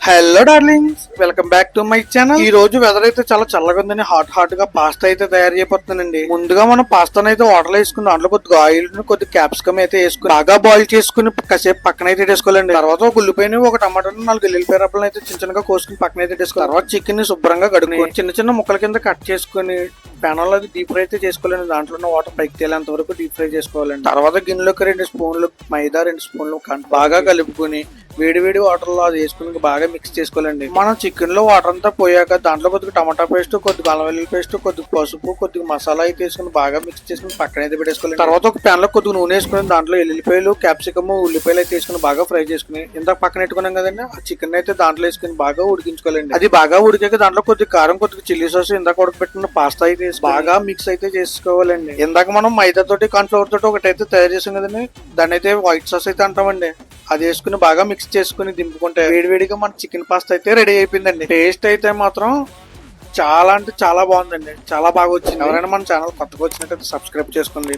Hello darlings, welcome back to my channel. ఈ రోజు weather అయితే చాలా చల్లగా ఉందని హాట్ గా పాస్తా అయితే తయారు చేయబోతున్నానండి. ముందుగా మనం పాస్తాను అయితే వాటర్ వేసుకుని దాంట్లో కొద్దిగా ఆయిల్ కొద్దిగా క్యాప్సికమ్ అయితే వేసుకుని బాగా బాయిల్ చేసుకుని కాసేపు పక్కన అయితే వేసుకోవాలండి. తర్వాత ఒక ఉల్లిపాయని ఒక టమాటాను 4 ఎల్లుల్లిపాయ రబ్బలను అయితే చిన్నగా కోసుకుని పక్కన అయితే వేసుకోవాలి. తర్వాత చికెన్ ని శుభ్రంగా కడుక్కొని చిన్న చిన్న ముక్కల కింద కట్ చేసుకుని ప్యానల్ అది డీప్ ఫ్రై అయితే చేసుకోవాలండి. దాంట్లో ఉన్న వాటర్ పైకి తేలేంత వరకు డీప్ ఫ్రై చేసుకోవాలండి. తర్వాత గిన్నెలోకి 2 స్పూన్లు మైదా, 2 స్పూన్లు బాగా కలుపుకొని వేడి వాటర్ లో అది వేసుకుని బాగా మిక్స్ చేసుకోవాలండి. మనం చికెన్ లో వాటర్ అంతా పోయాక దాంట్లో కొద్దిగా టమాటా పేస్ట్, కొద్దిగా అల్లం వెల్లుల్లి పేస్ట్, కొద్దిగా పసుపు, కొద్దిగా మసాలా అయితే వేసుకుని బాగా మిక్స్ చేసుకుని పక్కన అయితే పెట్టేసుకోవాలి. తర్వాత ఒక ప్యాన్ లో కొద్దిగా నూనె వేసుకుని దాంట్లో ఎల్లుల్లిపాయలు, క్యాప్సికమ్, ఉల్లిపాయలు అయితే వేసుకుని బాగా ఫ్రై చేసుకుని ఇందాక పక్కన పెట్టుకున్నాం కదండి, ఆ చికెన్ అయితే దాంట్లో వేసుకుని బాగా ఉడికించుకోవాలండి. అది బాగా ఉడికాక దాంట్లో కొద్దిగా కారం, కొద్దిగా చిల్లీ సాస్, ఇందాక ఉడకబెట్టిన పాస్తా అయితే బాగా మిక్స్ అయితే చేసుకోవాలండి. ఇందాక మనం మైదా తోటి కార్న్ఫ్లవర్ తోటి ఒకటైతే తయారు చేసాం కదండి, దాన్ని అయితే వైట్ సాస్ అయితే అంటామండి. అది వేసుకుని బాగా మిక్స్ చేసుకుని దింపుకుంటే వేడివేడిగా మన చికెన్ పాస్తా అయితే రెడీ అయిపోయిందండి. టేస్ట్ అయితే మాత్రం చాలా అంటే చాలా బాగుందండి, చాలా బాగా వచ్చింది. ఎవరైనా మన ఛానల్ కొత్తగా వచ్చినట్టు సబ్స్క్రైబ్ చేసుకోండి.